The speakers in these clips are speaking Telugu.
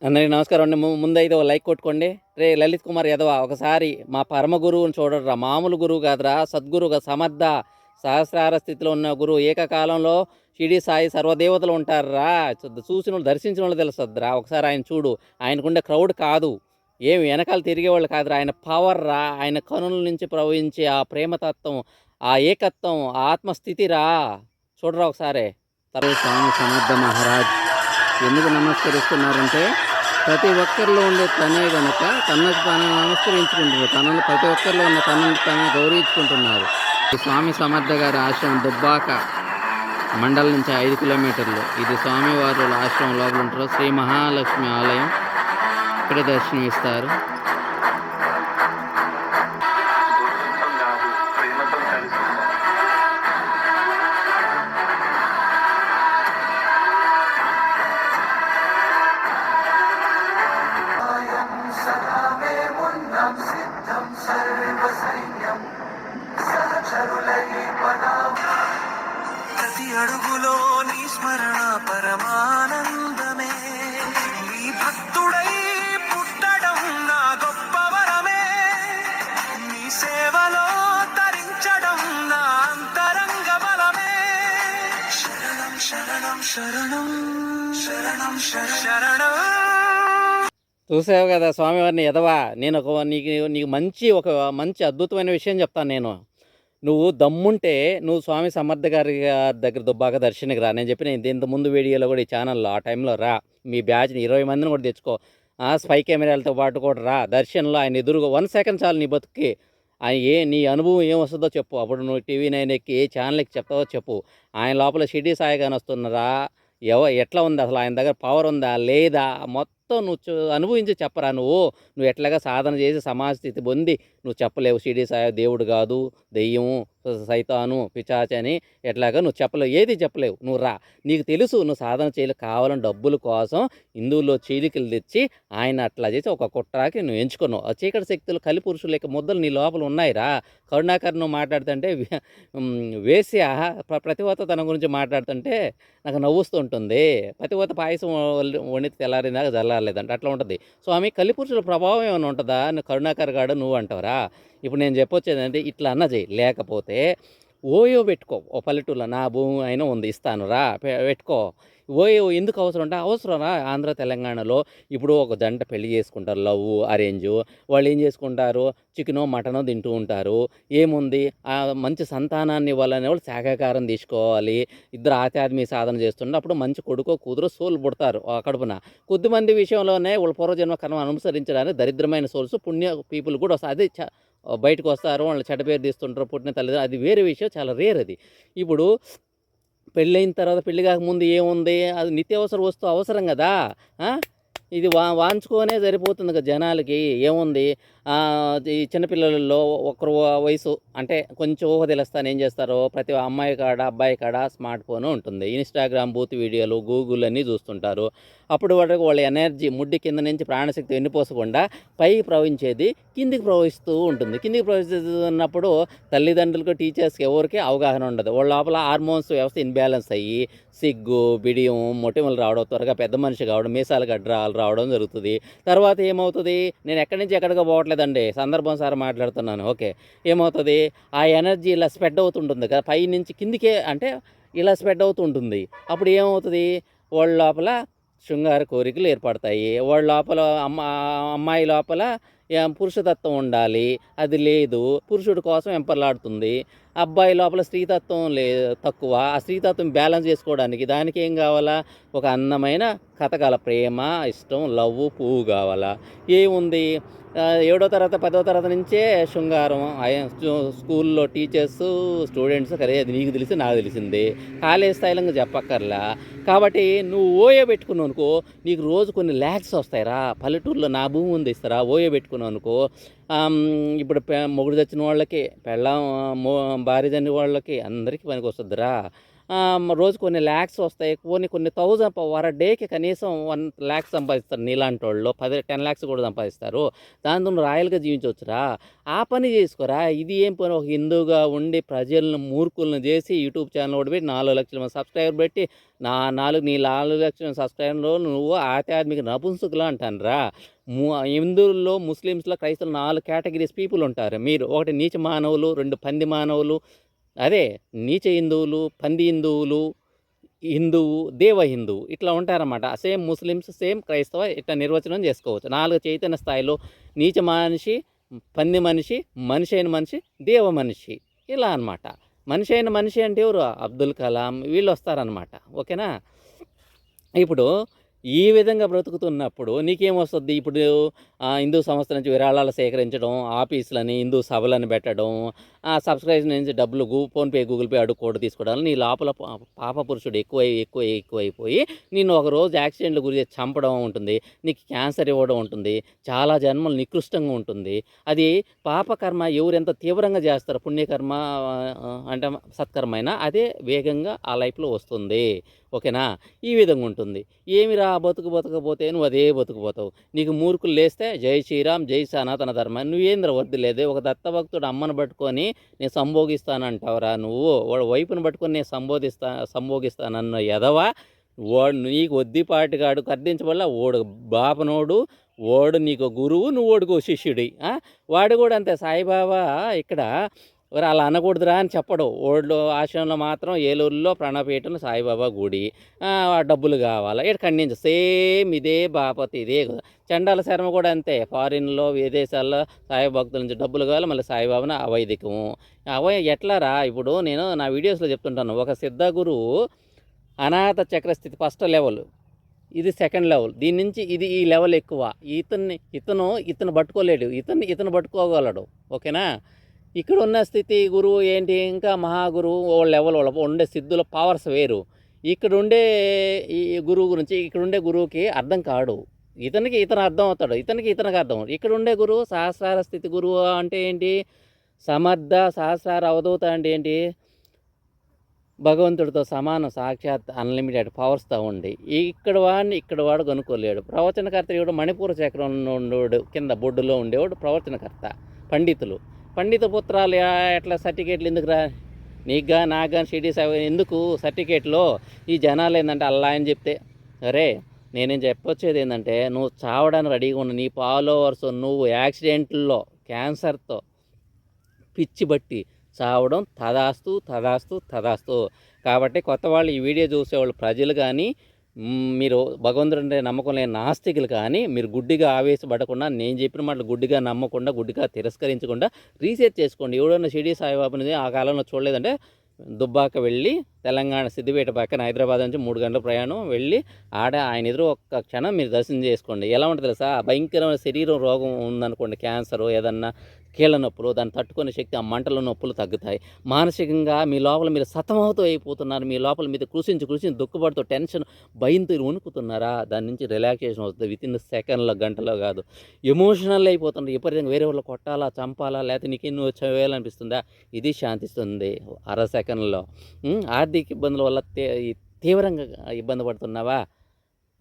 అందరికీ నమస్కారం అండి. ముందైతే ఓ లైక్ కొట్టుకోండి. రే లలిత్ కుమార్ యాదవ ఒకసారి మా పరమ గురువుని చూడరా, మామూలు గురువు కాదురా, సద్గురుగా సమర్థ సహస్రార స్థితిలో ఉన్న గురువు. ఏకకాలంలో షిరిడి సాయి సర్వదేవతలు ఉంటారా. చూసిన వాళ్ళు దర్శించిన వాళ్ళు తెలుస్తుందిరా. ఒకసారి ఆయన చూడు. ఆయనకుండే క్రౌడ్ కాదు, ఏమి వెనకాల తిరిగేవాళ్ళు కాదురా. ఆయన పవర్ రా, ఆయన కనుల నుంచి ప్రవహించే ఆ ప్రేమతత్వం, ఆ ఏకత్వం, ఆ ఆత్మస్థితి రా. చూడరా ఒకసారి. స్వామి సమర్థ మహారాజ్ ఎందుకు నమస్కరిస్తున్నారంటే, ప్రతి ఒక్కరిలో ఉండే తనే గనక తనకు తాను నమస్కరించుకుంటున్నారు. తనను ప్రతి ఒక్కరిలో ఉన్న తనను తాను గౌరవించుకుంటున్నారు. ఈ స్వామి సమర్థ గారి ఆశ్రమం దుబ్బాక మండలం నుంచి 5 కిలోమీటర్లు. ఇది స్వామివారు ఆశ్రమం లోపల ఉంటారు. శ్రీ మహాలక్ష్మి ఆలయం. ఇక్కడే దర్శనం ఇస్తారు. ప్రతి అడుగులో నీ స్మరణ పరమానందమే. నీ భక్తుడై పుట్టడం నా గొప్ప వరమే. నీ సేవలో తరించడం నా అంతరంగ బలమే. శరణం శరణం శరణం శరణం శరణం. చూసావు కదా స్వామివారిని ఎదవా. నేను నీకు మంచి అద్భుతమైన విషయం చెప్తాను. నువ్వు దమ్ముంటే నువ్వు స్వామి సమర్థ గారి దగ్గర దుబ్బాక దర్శనకి రా. నేను చెప్పిన ఇంత ముందు వీడియోలో కూడా ఈ ఛానల్లో ఆ టైంలో రా. మీ బ్యాచ్ని 20 మందిని కూడా తెచ్చుకో. స్పై కెమెరాలతో పాటు కూడా రా. దర్శనంలో ఆయన ఎదురుగా 1 సెకండ్ చాలు నీ బతుక్కి. ఆయన నీ అనుభవం ఏం వస్తుందో చెప్పు. అప్పుడు నువ్వు TV9 ఎక్కి ఏ ఛానల్కి చెప్తావో చెప్పు. ఆయన లోపల షిరిడి సాయి గాని వస్తున్నారా, ఎట్లా ఉంది అసలు, ఆయన దగ్గర పవర్ ఉందా లేదా, మొత్తం నువ్వు అనుభవించి చెప్పరా. నువ్వు ఎట్లాగా సాధన చేసి సమాజ స్థితి పొంది నువ్వు చెప్పలేవు షిరిడి సాయి దేవుడు కాదు, దెయ్యం, సైతాను, పిచాచి అని ఎట్లాగా నువ్వు చెప్పలేవు. ఏది చెప్పలేవు. నువ్వు రా. నీకు తెలుసు నువ్వు సాధన చేయలేవు. కావాలని డబ్బుల కోసం హిందువుల్లో చీలికలు తెచ్చి ఆయన అట్లా చేసి ఒక కుట్రాకి నువ్వు ఎంచుకున్నావు. ఆ చీకటి శక్తులు కలిపురుషుల యొక్క ముద్దలు నీ లోపల ఉన్నాయిరా. కరుణాకర్ నువ్వు మాట్లాడుతుంటే వేశ్య ప్రతివత తన గురించి మాట్లాడుతుంటే నాకు నవ్వుస్తుంటుంది. ప్రతివత పాయసం వండితే తెల్లారిందాక జల్లాలేదంట. అట్లా ఉంటుంది. స్వామి కలిపురుషుల ప్రభావం ఏమైనా ఉంటుందా. కరుణాకర్ గాడు నువ్వు అంటావురా. ఇప్పుడు నేను చెప్పొచ్చేదంటే ఇట్లా అన్న చేయి. లేకపోతే ఓయో పెట్టుకో. ఓ పల్లెటూరులో నా భూమి అయినా ఉంది, ఇస్తాను రా, పెట్టుకో. ఓయో ఎందుకు అవసరం అంటే అవసరమా. ఆంధ్ర తెలంగాణలో ఇప్పుడు ఒక జంట పెళ్లి చేసుకుంటారు, లవ్ అరేంజు. వాళ్ళు ఏం చేసుకుంటారు, చికెనో మటనో తింటూ ఉంటారు. ఏముంది, మంచి సంతానాన్ని ఇవ్వాలనే వాళ్ళు శాఖాహారం తీసుకోవాలి. ఇద్దరు ఆధ్యాత్మిక సాధన చేస్తుంటే అప్పుడు మంచి కొడుకో కూతురు సోలు పుడతారు కడుపున. కొద్దిమంది విషయంలోనే వాళ్ళ పూర్వజన్మ కర్మ అనుసరించడానికి దరిద్రమైన సోల్స్ పుణ్య పీపుల్ కూడా వస్తారు. అది బయటకు వస్తారు, వాళ్ళు చెడ్డ పేరు తీస్తుంటారు పుట్టిన తల్లిదండ్రులు. అది వేరే విషయం, చాలా రేర్ అది. ఇప్పుడు పెళ్ళైన తర్వాత, పెళ్ళి కాకముందు ఏముంది, అది నిత్యావసర వస్తువు అవసరం కదా. ఇది వాంచుకొనే సరిపోతుంది కదా జనాలకి. ఏముంది, ఈ చిన్నపిల్లలలో ఒకరు వయసు అంటే కొంచెం ఊహ తెలుస్తాను ఏం చేస్తారో, ప్రతి అమ్మాయి కాడ అబ్బాయి కాడ స్మార్ట్ ఫోన్ ఉంటుంది. ఇన్స్టాగ్రామ్ బూత్ వీడియోలు, గూగుల్ అన్నీ చూస్తుంటారు. అప్పుడు వరకు వాళ్ళ ఎనర్జీ ముడ్డి కింద నుంచి ప్రాణశక్తి వెన్నుపోసకుండా పైకి ప్రవహించేది కిందికి ప్రవహిస్తూ ఉంటుంది. కిందికి ప్రవహిస్తున్నప్పుడు తల్లిదండ్రులకు, టీచర్స్కి ఎవరికి అవగాహన ఉండదు. వాళ్ళ లోపల హార్మోన్స్ వ్యవస్థ ఇన్బ్యాలెన్స్ అయ్యి సిగ్గు, బిడియం, మొటిమలు రావడం, త్వరగా పెద్ద మనిషి కావడం, మీసాలు గడ్డరాలు రావడం జరుగుతుంది. తర్వాత ఏమవుతుంది, నేను ఎక్కడి నుంచి ఎక్కడికో పోవట్లేదండి, సందర్భం సార్ మాట్లాడుతున్నాను. ఓకే, ఏమవుతుంది, ఆ ఎనర్జీ ఇలా స్ప్రెడ్ అవుతుంటుంది కదా, పై నుంచి కిందికే అంటే ఇలా స్ప్రెడ్ అవుతుంటుంది. అప్పుడు ఏమవుతుంది, వాళ్ళ లోపల శృంగార కోరికలు ఏర్పడతాయి. వాళ్ళ లోపల అమ్మాయి లోపల పురుషతత్వం ఉండాలి, అది లేదు. పురుషుడి కోసం ఎంపర్లాడుతుంది. అబ్బాయి లోపల స్త్రీతత్వం తక్కువ. ఆ స్త్రీతత్వం బ్యాలెన్స్ చేసుకోవడానికి దానికి ఏం కావాలా, ఒక అందమైన కథగల ప్రేమ, ఇష్టం, లవ్, పువ్వు కావాలా. ఏముంది, 7వ తరగతి 10వ తరగతి నుంచే శృంగారం. స్కూల్లో టీచర్స్, స్టూడెంట్స్ కదే, అది నీకు తెలిసి నాకు తెలిసింది. కాలేజ్ స్థాయిలో చెప్పక్కర్లా. కాబట్టి నువ్వు ఓయో పెట్టుకున్నావు అనుకో, నీకు రోజు కొన్ని ల్యాక్స్ వస్తాయిరా. పల్లెటూరులో నా భూమి ఉంది ఇస్తారా. ఓయో పెట్టుకున్నావు అనుకో, ఇప్పుడు మొగుడు చచ్చిన వాళ్ళకి, భార్య చని వాళ్ళకి అందరికీ పనికి వస్తుందిరా. రోజు కొన్ని ల్యాక్స్ వస్తాయి, కొన్ని థౌజండ్ పర్ డేకి కనీసం 1 lakh సంపాదిస్తారు నీలాంటి వాళ్ళు, 10 lakhs కూడా సంపాదిస్తారు. దాంతో నువ్వు రాయల్గా జీవించవచ్చురా. ఆ పని చేసుకోరా. ఇది ఏం పని, ఒక హిందువుగా ఉండి ప్రజలను మూర్ఖులను చేసి యూట్యూబ్ ఛానల్ ఒకటి పెట్టి 4 లక్షల మంది సబ్స్క్రైబర్ పెట్టి నీ 4 లక్షల సబ్స్క్రైబర్లో నువ్వు ఆధ్యాత్మిక నపుంసకులు అంటానురా. హిందువుల్లో, ముస్లిమ్స్లో, క్రైస్తవులు 4 కేటగిరీస్ పీపుల్ ఉంటారు. మీరు ఒకటి నీచ మానవులు, 2 పంది మానవులు, అదే నీచ హిందువులు, పంది హిందువులు, హిందువు, దేవ హిందువు, ఇట్లా ఉంటారన్నమాట. సేమ్ ముస్లిమ్స్, సేమ్ క్రైస్తవ, ఇట్లా నిర్వచనం చేసుకోవచ్చు. 4 చైతన్య స్థాయిలో నీచ మనిషి, పంది మనిషి, మనిషి అయిన మనిషి, దేవ మనిషి, ఇలా అనమాట. మనిషి అయిన మనిషి అంటే ఎవరు? అబ్దుల్ కలాం వీళ్ళు వస్తారనమాట. ఓకేనా? ఇప్పుడు ఈ విధంగా బ్రతుకుతున్నప్పుడు నీకేమొస్తుంది? ఇప్పుడు హిందూ సంస్థ నుంచి విరాళాలు సేకరించడం, ఆఫీసులని, హిందూ సభలను పెట్టడం, సబ్స్క్రైబర్ నుంచి డబ్బులు ఫోన్పే, గూగుల్ పే అడుక్కోవడం, తీసుకోవడం, నీ లోపల పాప పురుషుడు ఎక్కువైపోయి నిన్ను ఒకరోజు యాక్సిడెంట్లు గురి చేసి చంపడం ఉంటుంది, నీకు క్యాన్సర్ ఇవ్వడం ఉంటుంది, చాలా జన్మలు నికృష్టంగా ఉంటుంది. అది పాపకర్మ ఎవరెంత తీవ్రంగా చేస్తారో, పుణ్యకర్మ అంటే సత్కర్మ అయినా అదే వేగంగా ఆ లైఫ్లో వస్తుంది. ఓకేనా? ఈ విధంగా ఉంటుంది. ఏమిరా బతుకపోతే నువ్వు అదే బతుకుపోతావు. నీకు మూర్ఖులు లేస్తే జై శ్రీరామ్, జై సనాతన ధర్మ, నువ్వేంద్ర వద్దులేదే. ఒక దత్తభక్తుడు అమ్మను పట్టుకొని నేను సంభోగిస్తానంటావురా నువ్వు. వాడు వైపును పట్టుకొని నేను సంభోగిస్తానన్న ఎదవా. వాడు నీకు వద్దిపాటిగాడు కర్దించబల్ల, ఓడు బాపనోడు, ఓడు నీకు గురువు, నువ్వు ఓడికో శిష్యుడి. వాడు కూడా అంతే. సాయిబాబా ఇక్కడ అలా అనకూడదురా అని చెప్పడు. ఓల్డ్ ఆశ్రమంలో మాత్రం ఏలూరులో ప్రాణపీఠం సాయిబాబా గుడి, డబ్బులు కావాలా ఇక్కడ ఖండించు. సేమ్ ఇదే బాపతి, ఇదే చండాల శర్మ కూడా అంతే. ఫారిన్లో, విదేశాల్లో సాయి భక్తుల నుంచి డబ్బులు కావాలి, మళ్ళీ సాయిబాబాని అవైదికము. ఎట్లారా? ఇప్పుడు నేను నా వీడియోస్లో చెప్తుంటాను, ఒక సిద్ధ గురువు అనాథ చక్రస్థితి ఫస్ట్ లెవెల్, ఇది సెకండ్ లెవెల్, దీని నుంచి ఇది ఈ లెవెల్ ఎక్కువ. ఇతను పట్టుకోలేడు, ఇతను పట్టుకోగలడు. ఓకేనా? ఇక్కడ ఉన్న స్థితి గురువు ఏంటి, ఇంకా మహాగురువు ఓ లెవెల్, ఉండే సిద్ధుల పవర్స్ వేరు. ఇక్కడ ఉండే ఈ గురువు గురించి ఇక్కడ ఉండే గురువుకి అర్థం కాడు. ఇతను అర్థం అవుతాడు, ఇతనికి అర్థం. ఇక్కడ ఉండే గురువు సహస్రార స్థితి గురువు అంటే ఏంటి, సమర్థ సహస్రార అవధూత అంటే ఏంటి, భగవంతుడితో సమానం, సాక్షాత్ అన్లిమిటెడ్ పవర్స్తో ఉండి ఇక్కడ వాడు కనుక్కోలేడు. ప్రవచనకర్త ఇవిడు మణిపూర చక్రంలో ఉండేవాడు, కింద బొడ్డులో ఉండేవాడు ప్రవచనకర్త. పండిత పుత్రాలు ఎట్లా సర్టిఫికేట్లు ఎందుకురా? నీకుగా నాకు కానీ షిరిడి సాయి ఎందుకు సర్టిఫికేట్లో? ఈ జనాలు ఏంటంటే అల్లా అని చెప్తే, అరే నేనేం చెప్పొచ్చేది ఏంటంటే, నువ్వు చావడానికి రెడీగా ఉన్న నీ ఫాలోవర్స్, నువ్వు యాక్సిడెంట్లో క్యాన్సర్తో పిచ్చి బట్టి చావడం తదాస్తు. కాబట్టి కొత్త వాళ్ళు, ఈ వీడియో చూసేవాళ్ళు ప్రజలు కానీ, మీరు భగవంతుడు అంటే నమ్మకం లేని నాస్తికులు కానీ, మీరు గుడ్డిగా ఆవేశపడకుండా, నేను చెప్పిన మాటలు గుడ్డిగా నమ్మకుండా, గుడ్డిగా తిరస్కరించకుండా రీసెర్చ్ చేసుకోండి. ఎవడన్నా షిరిడి సాయిబాబాని ఆ కాలంలో చూడలేదంటే దుబ్బాక వెళ్ళి, తెలంగాణ సిద్దిపేట పక్కన హైదరాబాద్ నుంచి 3 గంటల ప్రయాణం వెళ్ళి, ఆయన ఎదురు ఒక్క క్షణం మీరు దర్శనం చేసుకోండి. ఎలా ఉంటుంది తెలుసా? భయంకరమైన శరీరం రోగం ఉందనుకోండి, క్యాన్సర్, ఏదన్నా కీళ్ళ నొప్పులు, దాన్ని తట్టుకునే శక్తి, ఆ మంటల నొప్పులు తగ్గుతాయి. మానసికంగా మీ లోపల మీరు సతమవుతూ అయిపోతున్నారు, మీ లోపల మీద కృషించి దుఃఖపడుతూ టెన్షన్, భయంతో వణుకుతున్నారా, దాని నుంచి రిలాక్సేషన్ వస్తుంది. వితిన్ సెకండ్లో, గంటలో కాదు. ఎమోషనల్ అయిపోతున్నారు, విపరీతంగా వేరే వాళ్ళు కొట్టాలా, చంపాలా, లేకపోతే నీకు ఎన్నో చేయాలనిపిస్తుందా, ఇది శాంతిస్తుంది అర సెకండ్లో. ఆర్థిక ఇబ్బందుల వల్ల తీవ్రంగా ఇబ్బంది పడుతున్నావా?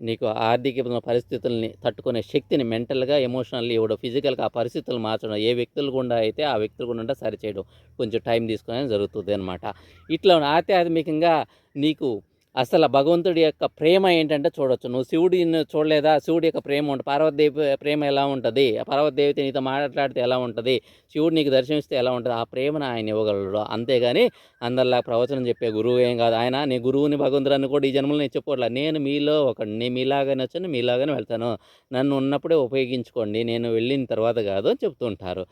నీకు ఆర్థిక ఇబ్బందుల పరిస్థితుల్ని తట్టుకునే శక్తిని మెంటల్గా, ఎమోషనల్లీ ఇవ్వడం, ఫిజికల్గా ఆ పరిస్థితులు మార్చడం, ఏ వ్యక్తులు గుండా అయితే ఆ వ్యక్తులు గుండా సరిచేయడం, కొంచెం టైం తీసుకునే జరుగుతుంది అనమాట. ఇట్లా ఆధ్యాత్మికంగా నీకు అసలు భగవంతుడి యొక్క ప్రేమ ఏంటంటే చూడొచ్చు. నువ్వు శివుడిని చూడలేదా? శివుడి యొక్క ప్రేమ ఉంటుంది. పార్వతీదేవి ప్రేమ ఎలా ఉంటుంది? పార్వతీదేవితో నీతో మాట్లాడితే ఎలా ఉంటుంది? శివుడు నీకు దర్శనమిస్తే ఎలా ఉంటుంది? ఆ ప్రేమను ఆయన ఇవ్వగలడు. అంతేగాని అందరిలా ప్రవచనం చెప్పే గురువు ఏం కాదు. ఆయన నీ గురువుని, భగవంతుడిని కూడా ఈ జన్మలో నేను చెప్పుకోవట్లేదు. నేను మీలో ఒకడిని, మీలాగానే వచ్చాను, మీలాగానే వెళ్తాను, నన్ను ఉన్నప్పుడే ఉపయోగించుకోండి, నేను వెళ్ళిన తర్వాత కాదు అని చెప్తుంటారు.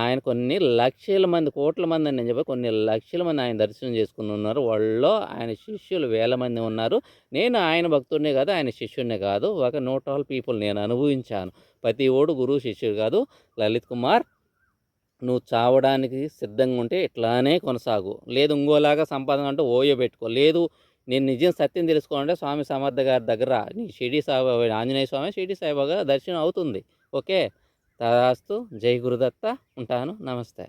ఆయన కొన్ని లక్షల మంది, కోట్ల మంది అని నేను చెప్పి, కొన్ని లక్షల మంది ఆయన దర్శనం చేసుకుని ఉన్నారు. వాళ్ళలో ఆయన శిష్యులు వేల మంది ఉన్నారు. నేను ఆయన భక్తుడినే కాదు, ఆయన శిష్యుడినే కాదు, ఒక 100 పీపుల్ నేను అనుభవించాను. ప్రతి ఓడు గురువు శిష్యుడు కాదు. లలిత్ కుమార్, నువ్వు చావడానికి సిద్ధంగా ఉంటే ఇట్లానే కొనసాగు. లేదు ఇంకోలాగా సంపాదన అంటే ఓయో పెట్టుకో. లేదు నేను నిజం సత్యం తెలుసుకోవాలంటే స్వామి సమర్థ గారి దగ్గర నీ షిరిడి సాయిబాబా, ఆంజనేయ స్వామి, షిరిడి సాయిబాబా దర్శనం అవుతుంది. ఓకే, తదాస్తు. జై గురుదత్త. ఉంటాను. నమస్తే.